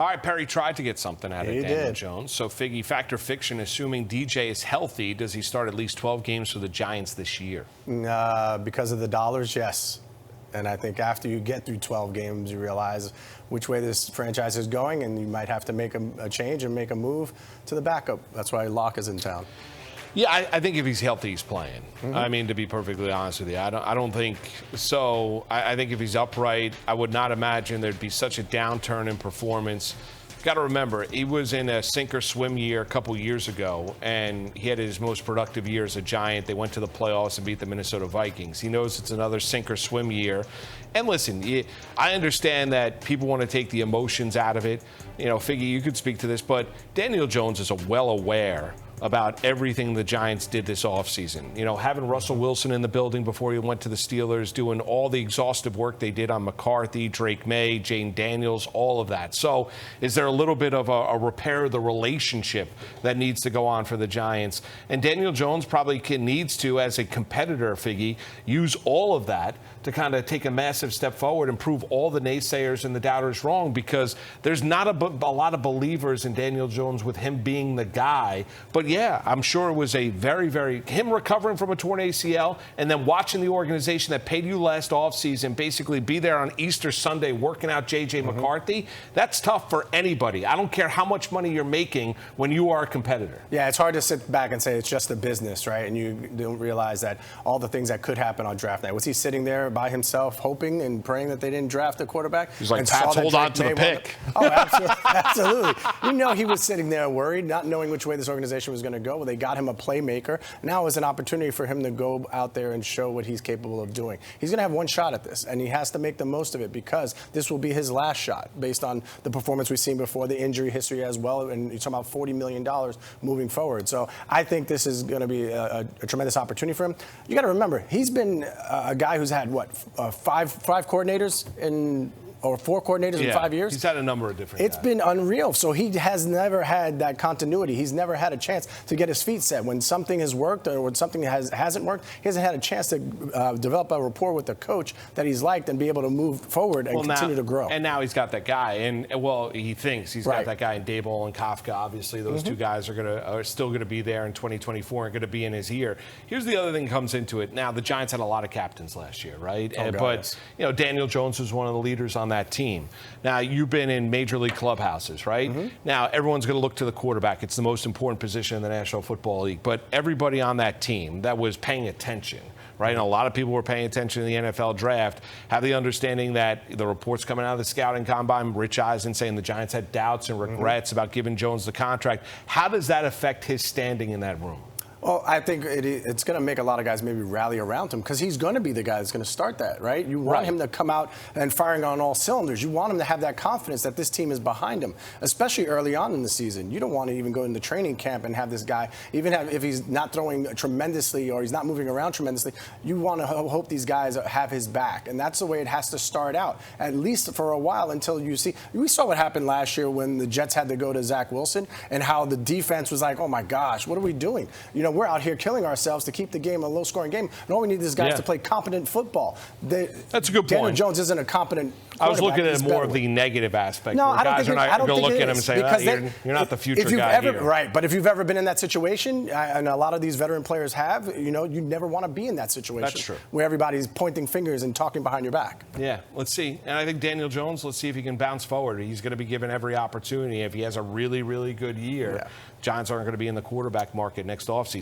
All right, Perry tried to get something out of Daniel Jones. So, Figgie, fact or fiction, assuming DJ is healthy, does he start at least 12 games for the Giants this year? Because of the dollars, yes. And I think after you get through 12 games, you realize which way this franchise is going, and you might have to make a change and make a move to the backup. That's why Locke is in town. Yeah, I think if he's healthy, he's playing. I mean, to be perfectly honest with you, I don't think so. I think if he's upright, I would not imagine there'd be such a downturn in performance. Got to remember, he was in a sink or swim year a couple years ago, and he had his most productive year as a Giant. They went to the playoffs and beat the Minnesota Vikings. He knows it's another sink or swim year. And listen, I understand that people want to take the emotions out of it. You know, Figgie, you could speak to this, but Daniel Jones is well aware about everything the Giants did this offseason. You know, having Russell Wilson in the building before he went to the Steelers, doing all the exhaustive work they did on McCarthy, Drake May, Jane Daniels, all of that. So is there a little bit of a repair of the relationship that needs to go on for the Giants? And Daniel Jones probably needs to, as a competitor, Figgie, use all of that to kind of take a massive step forward and prove all the naysayers and the doubters wrong, because there's not a lot of believers in Daniel Jones with him being the guy. But yeah, I'm sure it was a him recovering from a torn ACL and then watching the organization that paid you last offseason basically be there on Easter Sunday working out J.J. McCarthy. That's tough for anybody. I don't care how much money you're making when you are a competitor. Yeah, it's hard to sit back and say it's just a business, right? And you don't realize that all the things that could happen on draft night. Was he sitting there by himself hoping and praying that they didn't draft a quarterback? He's like, Pats, hold on to the pick. Oh, absolutely. Absolutely. You know, he was sitting there worried, not knowing which way this organization was going to go. Well, they got him a playmaker. Now is an opportunity for him to go out there and show what he's capable of doing. He's going to have one shot at this, and he has to make the most of it, because this will be his last shot based on the performance we've seen before, the injury history as well, and you're talking about $40 million moving forward. So I think this is going to be a tremendous opportunity for him. You got to remember, he's been a guy who's had, five coordinators or 4 coordinators in 5 years? He's had a number of different It's been unreal. So he has never had that continuity. He's never had a chance to get his feet set. When something has worked or when something hasn't worked, he hasn't had a chance to develop a rapport with the coach that he's liked and be able to move forward and continue to grow. And now he's got that guy. And, he thinks he's got that guy in Daboll and Kafka. Obviously, those two guys are still going to be there in 2024 and going to be in his ear. Here's the other thing that comes into it. Now, the Giants had a lot of captains last year, right? But Daniel Jones was one of the leaders on that team. Now, you've been in major league clubhouses, right? Now, everyone's going to look to the quarterback. It's the most important position in the National Football League. But everybody on that team that was paying attention, right? And a lot of people were paying attention to the NFL draft, have the understanding that the reports coming out of the scouting combine, Rich Eisen saying the Giants had doubts and regrets about giving Jones the contract. How does that affect his standing in that room? Well, I think it's going to make a lot of guys maybe rally around him, because he's going to be the guy that's going to start that, right? You want him to come out and firing on all cylinders. You want him to have that confidence that this team is behind him, especially early on in the season. You don't want to even go into training camp and have this guy, if he's not throwing tremendously or he's not moving around tremendously, you want to hope these guys have his back. And that's the way it has to start out, at least for a while, until you see. We saw what happened last year when the Jets had to go to Zach Wilson and how the defense was like, oh, my gosh, what are we doing? We're out here killing ourselves to keep the game a low-scoring game, and all we need is guys to play competent football. That's a good point. Daniel Jones isn't a competent quarterback. I was looking at more of the negative aspect. No, I don't think guys are not going to look at him and say, you're not the future guy here. Right, but if you've ever been in that situation, and a lot of these veteran players have, you never want to be in that situation. That's true. Where everybody's pointing fingers and talking behind your back. Yeah, let's see. And I think Daniel Jones, let's see if he can bounce forward. He's going to be given every opportunity. If he has a really, really good year, Giants aren't going to be in the quarterback market next offseason.